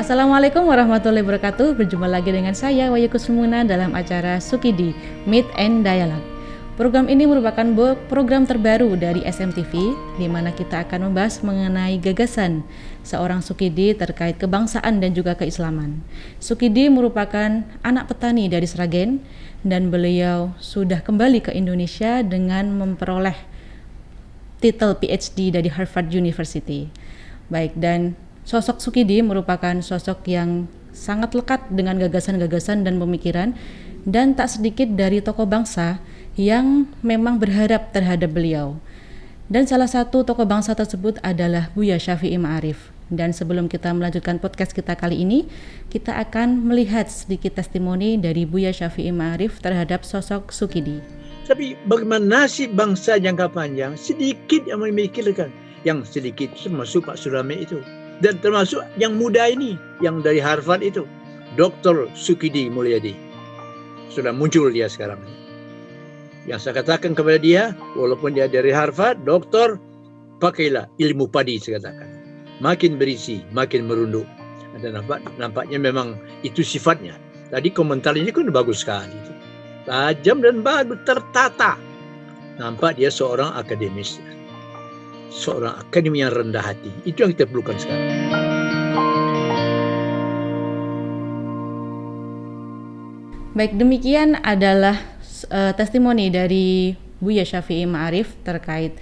Assalamualaikum warahmatullahi wabarakatuh. Berjumpa lagi dengan saya Wahyu Kusumuna dalam acara Sukidi Meet and Dialogue. Program ini merupakan program terbaru dari SMTV di mana kita akan membahas mengenai gagasan seorang Sukidi terkait kebangsaan dan juga keislaman. Sukidi merupakan anak petani dari Sragen dan beliau sudah kembali ke Indonesia dengan memperoleh titel PhD dari Harvard University. Baik, dan sosok Sukidi merupakan sosok yang sangat lekat dengan gagasan-gagasan dan pemikiran, dan tak sedikit dari tokoh bangsa yang memang berharap terhadap beliau. Dan salah satu tokoh bangsa tersebut adalah Buya Syafi'i Ma'arif. Dan sebelum kita melanjutkan podcast kita kali ini, kita akan melihat sedikit testimoni dari Buya Syafi'i Ma'arif terhadap sosok Sukidi. Tapi bagaimana nasib bangsa jangka panjang, sedikit yang memikirkan. Yang sedikit termasuk Pak Surame itu. Dan termasuk yang muda ini, yang dari Harvard itu, Dr. Sukidi Mulyadi. Sudah muncul dia sekarang. Yang saya katakan kepada dia, walaupun dia dari Harvard, doktor, pakailah ilmu padi, saya katakan. Makin berisi, makin merunduk. Dan nampaknya memang itu sifatnya. Tadi komentar ini kan bagus sekali. Tajam dan bagus, tertata. Nampak dia seorang akademis. Seorang akademi yang rendah hati. Itu yang kita perlukan sekarang. Baik, demikian adalah testimoni dari Buya Syafi'i Ma'arif terkait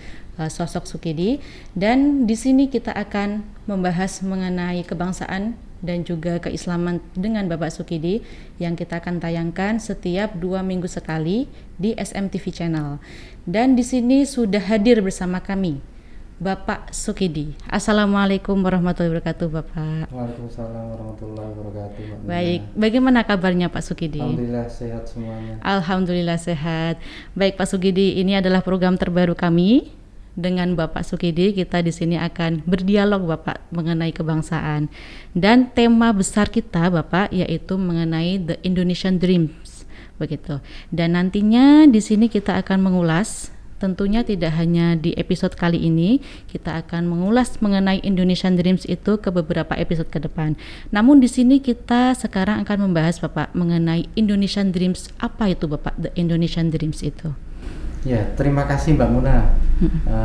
sosok Sukidi, dan di sini kita akan membahas mengenai kebangsaan dan juga keislaman dengan Bapak Sukidi yang kita akan tayangkan setiap 2 minggu sekali di SMTV Channel. Dan di sini sudah hadir bersama kami Bapak Sukidi. Assalamualaikum warahmatullahi wabarakatuh, Bapak. Waalaikumsalam warahmatullahi wabarakatuh. Baik, bagaimana kabarnya Pak Sukidi? Alhamdulillah sehat semuanya. Alhamdulillah sehat. Baik Pak Sukidi, ini adalah program terbaru kami dengan Bapak Sukidi. Kita di sini akan berdialog Bapak mengenai kebangsaan. Dan tema besar kita Bapak yaitu mengenai The Indonesian Dreams, begitu. Dan nantinya di sini kita akan mengulas. Tentunya tidak hanya di episode kali ini, kita akan mengulas mengenai Indonesian Dreams itu ke beberapa episode ke depan. Namun di sini kita sekarang akan membahas Bapak mengenai Indonesian Dreams. Apa itu Bapak The Indonesian Dreams itu? Ya, terima kasih Mbak Muna.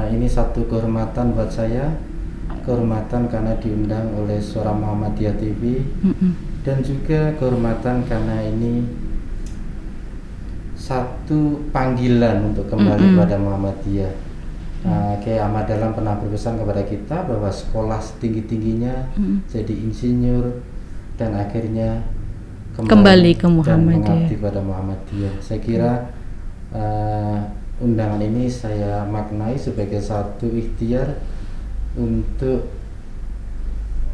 Ini satu kehormatan buat saya, kehormatan karena diundang oleh Suara Muhammadiyah TV, dan juga kehormatan karena ini satu panggilan untuk kembali kepada Muhammadiyah. Kiai Ahmad Dahlan pernah berpesan kepada kita bahwa sekolah setinggi-tingginya jadi insinyur dan akhirnya kembali ke Muhammadiyah dan mengabdi pada Muhammadiyah. Saya kira undangan ini saya maknai sebagai satu ikhtiar untuk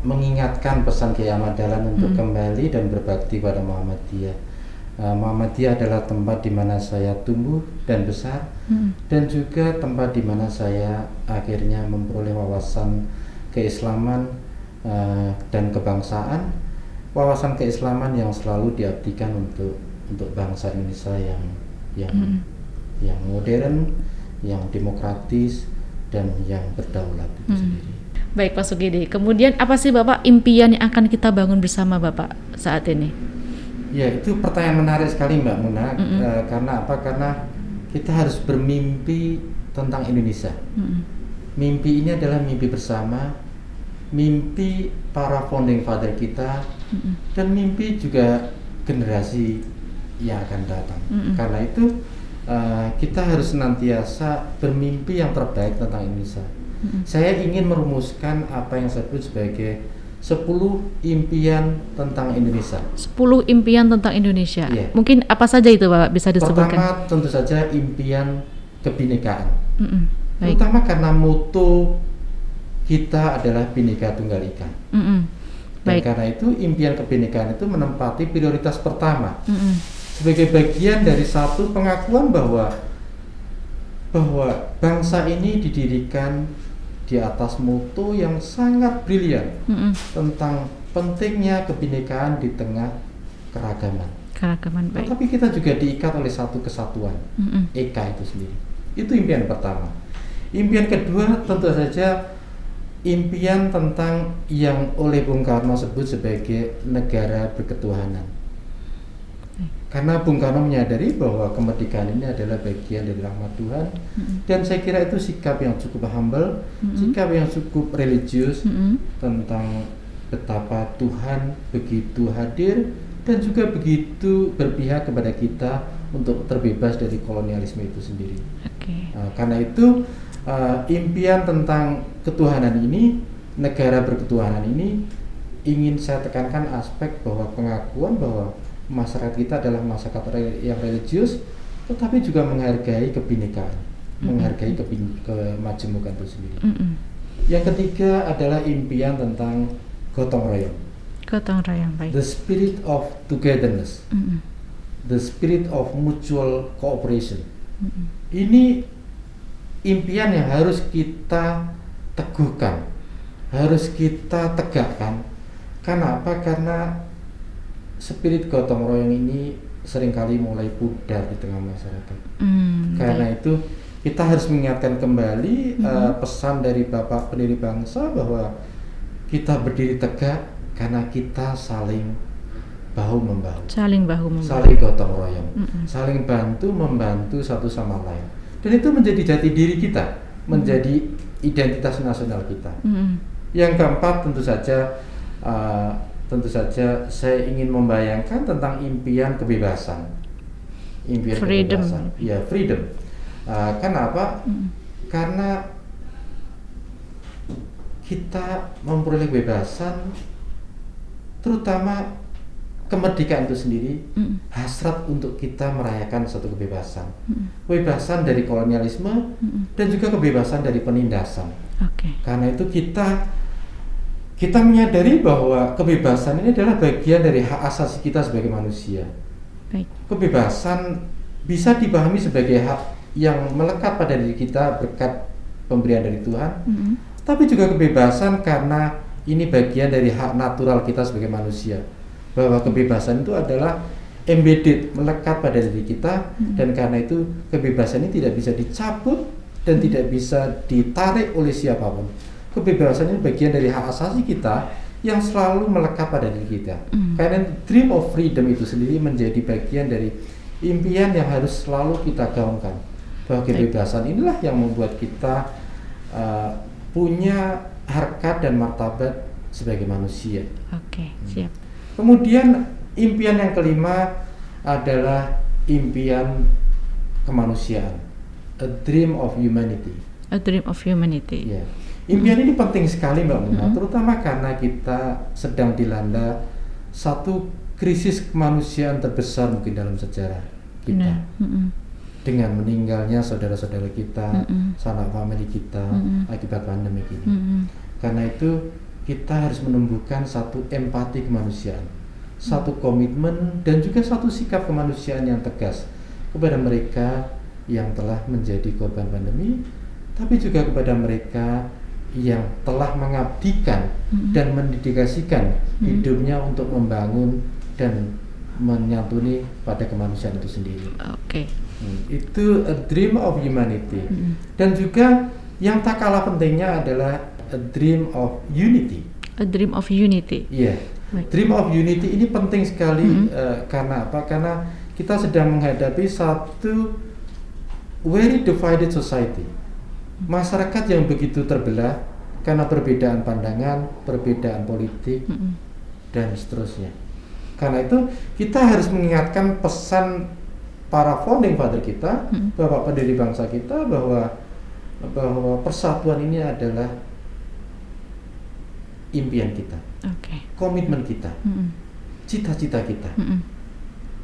mengingatkan pesan Kiai Ahmad Dahlan untuk kembali dan berbakti pada Muhammadiyah. Muhammadiyah adalah tempat di mana saya tumbuh dan besar, dan juga tempat di mana saya akhirnya memperoleh wawasan keislaman dan kebangsaan, wawasan keislaman yang selalu diabdikan untuk bangsa Indonesia yang modern, yang demokratis, dan yang berdaulat itu sendiri. Baik Pak Sukidi, kemudian apa sih Bapak impian yang akan kita bangun bersama Bapak saat ini? Ya, itu pertanyaan menarik sekali Mbak Muna. Karena apa? Karena kita harus bermimpi tentang Indonesia. Mimpi ini adalah mimpi bersama, mimpi para founding father kita, dan mimpi juga generasi yang akan datang. Karena itu kita harus senantiasa bermimpi yang terbaik tentang Indonesia. Saya ingin merumuskan apa yang saya sebut sebagai 10 impian tentang Indonesia. 10 impian tentang Indonesia. Yeah. Mungkin apa saja itu Bapak bisa disebutkan? Pertama tentu saja impian kebinekaan. Terutama karena moto kita adalah Bhinneka Tunggal Ika. Dan karena itu impian kebinekaan itu menempati prioritas pertama. Sebagai bagian dari satu pengakuan bahwa bangsa ini didirikan di atas moto yang sangat brilian tentang pentingnya kebinekaan di tengah keragaman. Baik. Tetapi kita juga diikat oleh satu kesatuan, Eka itu sendiri. Itu impian pertama. Impian kedua tentu saja impian tentang yang oleh Bung Karno sebut sebagai negara berketuhanan. Karena Bung Karno menyadari bahwa kemerdekaan ini adalah bagian dari rahmat Tuhan, dan saya kira itu sikap yang cukup humble, sikap yang cukup religius tentang betapa Tuhan begitu hadir dan juga begitu berpihak kepada kita untuk terbebas dari kolonialisme itu sendiri. Karena itu impian tentang ketuhanan ini, negara berketuhanan ini, ingin saya tekankan aspek bahwa pengakuan bahwa masyarakat kita adalah masyarakat yang religius, tetapi juga menghargai kebinekaan, menghargai kemajemukan itu sendiri. Yang ketiga adalah impian tentang gotong royong. Gotong royong, baik. The spirit of togetherness, the spirit of mutual cooperation. Ini impian yang harus kita teguhkan, harus kita tegakkan. Karena apa? Karena spirit gotong royong ini seringkali mulai pudar di tengah masyarakat. Karena itu kita harus mengingatkan kembali pesan dari Bapak pendiri bangsa bahwa kita berdiri tegak karena kita saling bahu-membahu, saling gotong royong, saling membantu satu sama lain. Dan itu menjadi jati diri kita, menjadi identitas nasional kita. Yang keempat tentu saja saya ingin membayangkan tentang impian kebebasan. Freedom. Kebebasan. Ya, freedom. Kenapa? Karena kita memperoleh kebebasan, terutama kemerdekaan itu sendiri, hasrat untuk kita merayakan suatu kebebasan. Kebebasan dari kolonialisme dan juga kebebasan dari penindasan. Karena itu kita menyadari bahwa kebebasan ini adalah bagian dari hak asasi kita sebagai manusia. Kebebasan bisa dipahami sebagai hak yang melekat pada diri kita berkat pemberian dari Tuhan, tapi juga kebebasan karena ini bagian dari hak natural kita sebagai manusia, bahwa kebebasan itu adalah embedded, melekat pada diri kita, dan karena itu kebebasan ini tidak bisa dicabut dan tidak bisa ditarik oleh siapapun. Kebebasan ini bagian dari hak asasi kita yang selalu melekat pada diri kita. Karena dream of freedom itu sendiri menjadi bagian dari impian yang harus selalu kita gaungkan, bahwa kebebasan inilah yang membuat kita punya harkat dan martabat sebagai manusia. Siap. Kemudian impian yang kelima adalah impian kemanusiaan, a dream of humanity. A dream of humanity. Ya. Impian ini penting sekali Mbak Muna, terutama karena kita sedang dilanda satu krisis kemanusiaan terbesar mungkin dalam sejarah kita. Dengan meninggalnya saudara-saudara kita, sanak famili kita akibat pandemi ini. Karena itu kita harus menumbuhkan satu empati kemanusiaan, satu komitmen dan juga satu sikap kemanusiaan yang tegas kepada mereka yang telah menjadi korban pandemi, tapi juga kepada mereka yang telah mengabdikan dan mendedikasikan hidupnya untuk membangun dan menyantuni pada kemanusiaan itu sendiri. Itu a dream of humanity. Dan juga yang tak kalah pentingnya adalah a dream of unity. A dream of unity. Iya. Dream of unity ini penting sekali. Karena apa? Karena kita sedang menghadapi satu very divided society. Masyarakat yang begitu terbelah karena perbedaan pandangan, perbedaan politik, dan seterusnya. Karena itu kita harus mengingatkan pesan para founding father kita, Bapak pendiri bangsa kita, bahwa persatuan ini adalah impian kita, komitmen kita, cita-cita kita,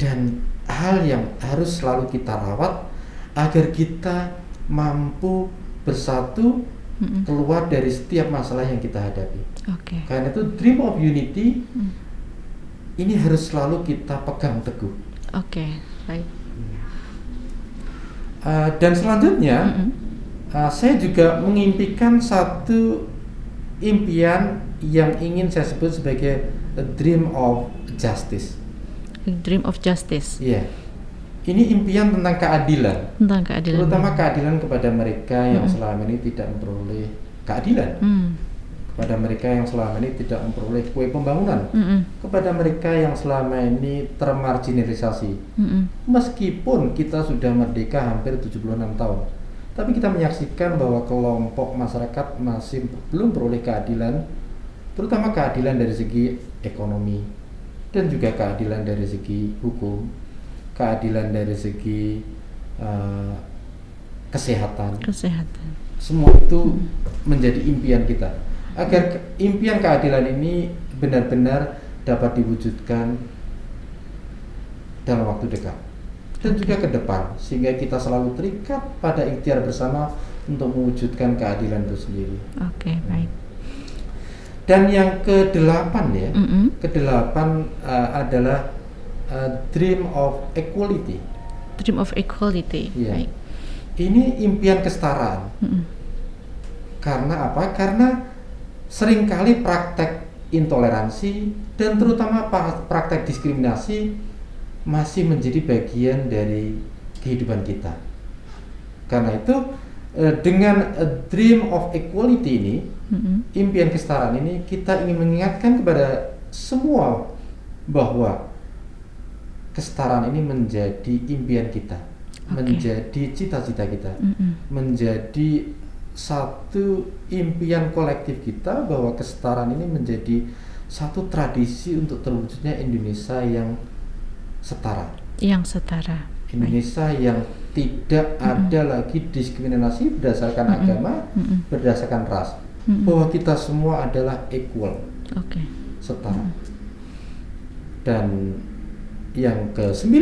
dan hal yang harus selalu kita rawat agar kita mampu bersatu keluar dari setiap masalah yang kita hadapi. Karena itu dream of unity ini harus selalu kita pegang teguh. Baik. Dan selanjutnya saya juga mengimpikan satu impian yang ingin saya sebut sebagai a dream of justice. A dream of justice. Iya. Ini impian tentang keadilan. Tentang keadilan. Terutama keadilan kepada mereka yang selama ini tidak memperoleh keadilan. kepada mereka yang selama ini tidak memperoleh kue pembangunan, kepada mereka yang selama ini termarginalisasi. Meskipun kita sudah merdeka hampir 76 tahun, tapi kita menyaksikan bahwa kelompok masyarakat masih belum peroleh keadilan, terutama keadilan dari segi ekonomi dan juga keadilan dari segi hukum, keadilan dari segi kesehatan. Semua itu menjadi impian kita, agar impian keadilan ini benar-benar dapat diwujudkan dalam waktu dekat dan juga ke depan, sehingga kita selalu terikat pada ikhtiar bersama untuk mewujudkan keadilan itu sendiri. Oke, baik. Dan yang ke-8 ya, ke-8 adalah dream of equality. Dream of equality. Ya. Baik. Ini impian kesetaraan. Karena apa? Karena seringkali praktek intoleransi dan terutama praktek diskriminasi masih menjadi bagian dari kehidupan kita. Karena itu dengan dream of equality ini, impian kesetaraan ini, kita ingin mengingatkan kepada semua bahwa kesetaraan ini menjadi impian kita, menjadi cita-cita kita, menjadi satu impian kolektif kita, bahwa kesetaraan ini menjadi satu tradisi untuk terwujudnya Indonesia yang setara. Indonesia yang tidak ada lagi diskriminasi berdasarkan agama, berdasarkan ras, bahwa kita semua adalah equal, setara. Dan yang ke-9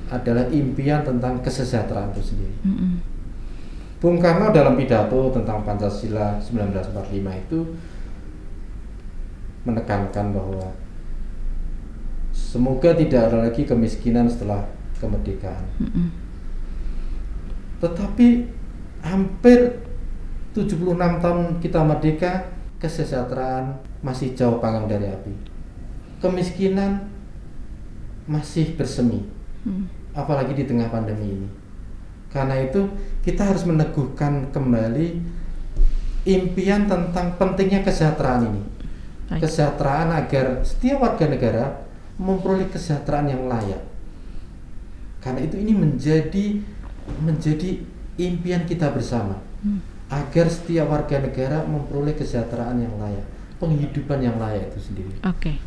adalah impian tentang kesejahteraan itu sendiri. Bung Karno dalam pidato tentang Pancasila 1945 itu menekankan bahwa semoga tidak ada lagi kemiskinan setelah kemerdekaan. Tetapi hampir 76 tahun kita merdeka, kesejahteraan masih jauh panggang dari api. Kemiskinan masih bersemi, apalagi di tengah pandemi ini. Karena itu kita harus meneguhkan kembali impian tentang pentingnya kesejahteraan ini. Kesejahteraan agar setiap warga negara memperoleh kesejahteraan yang layak. Karena itu ini menjadi impian kita bersama, agar setiap warga negara memperoleh kesejahteraan yang layak, penghidupan yang layak itu sendiri.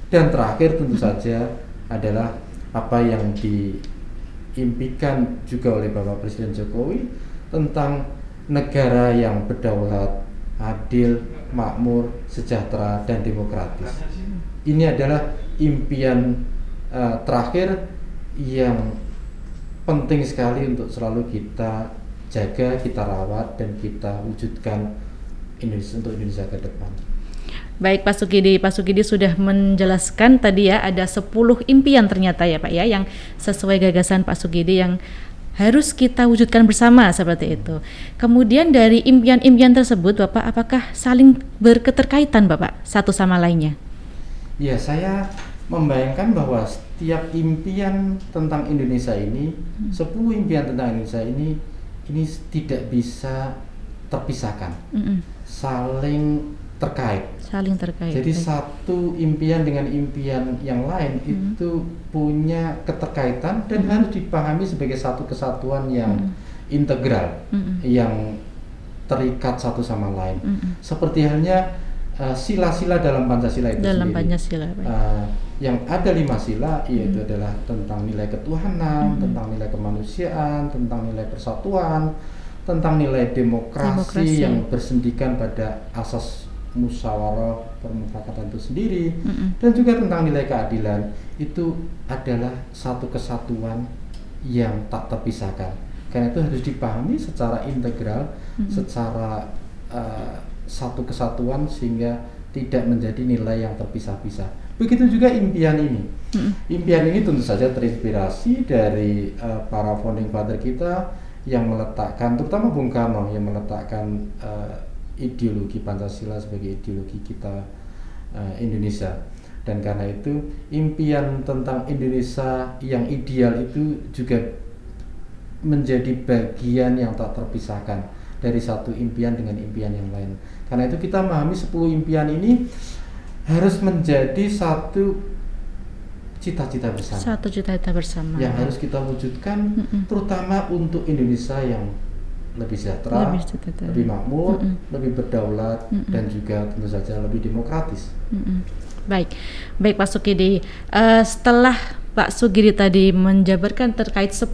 Dan terakhir tentu saja adalah apa yang diimpikan juga oleh Bapak Presiden Jokowi tentang negara yang berdaulat, adil, makmur, sejahtera, dan demokratis. Ini adalah impian terakhir yang penting sekali untuk selalu kita jaga, kita rawat, dan kita wujudkan untuk Indonesia ke depan. Baik Pak Sukidi sudah menjelaskan tadi ya, ada 10 impian ternyata ya Pak ya, yang sesuai gagasan Pak Sukidi yang harus kita wujudkan bersama seperti itu. Kemudian dari impian-impian tersebut Bapak, apakah saling berketerkaitan Bapak satu sama lainnya? Ya, saya membayangkan bahwa setiap impian tentang Indonesia ini, 10 impian tentang Indonesia ini tidak bisa terpisahkan, saling terkait. Jadi satu impian dengan impian yang lain itu punya keterkaitan dan harus dipahami sebagai satu kesatuan yang integral, yang terikat satu sama lain. Seperti halnya sila-sila dalam Pancasila itu sendiri. Yang ada 5 sila, yaitu adalah tentang nilai ketuhanan, tentang nilai kemanusiaan, tentang nilai persatuan, tentang nilai demokrasi yang bersendikan pada asas musyawarah permufakatan itu sendiri, dan juga tentang nilai keadilan. Itu adalah satu kesatuan yang tak terpisahkan. Karena itu harus dipahami secara integral, secara satu kesatuan, sehingga tidak menjadi nilai yang terpisah-pisah. Begitu juga impian ini. Impian ini tentu saja terinspirasi dari para founding father kita yang meletakkan, terutama Bung Karno yang meletakkan ideologi Pancasila sebagai ideologi kita Indonesia. Dan karena itu impian tentang Indonesia yang ideal itu juga menjadi bagian yang tak terpisahkan dari satu impian dengan impian yang lain. Karena itu kita memahami 10 impian ini harus menjadi satu cita-cita bersama. Satu cita-cita bersama. Yang harus kita wujudkan, terutama untuk Indonesia yang lebih sejahtera, lebih makmur, lebih berdaulat, dan juga tentu saja lebih demokratis. Baik Pak Sukidi. Setelah Pak Sukidi tadi menjabarkan terkait 10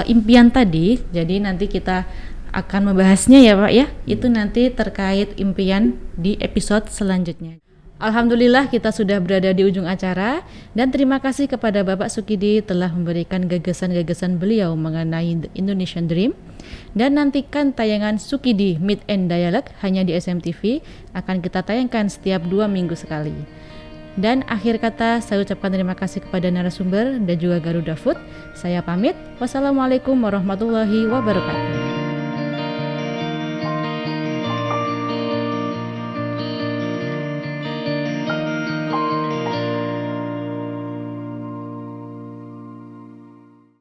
impian tadi, jadi nanti kita akan membahasnya ya Pak ya. Itu nanti terkait impian di episode selanjutnya. Alhamdulillah kita sudah berada di ujung acara, dan terima kasih kepada Bapak Sukidi telah memberikan gagasan-gagasan beliau mengenai The Indonesian Dream. Dan nantikan tayangan Sukidi Meet and Dialogue hanya di SMTV, akan kita tayangkan setiap 2 minggu sekali. Dan akhir kata saya ucapkan terima kasih kepada narasumber dan juga Garuda Food. Saya pamit. Wassalamualaikum warahmatullahi wabarakatuh.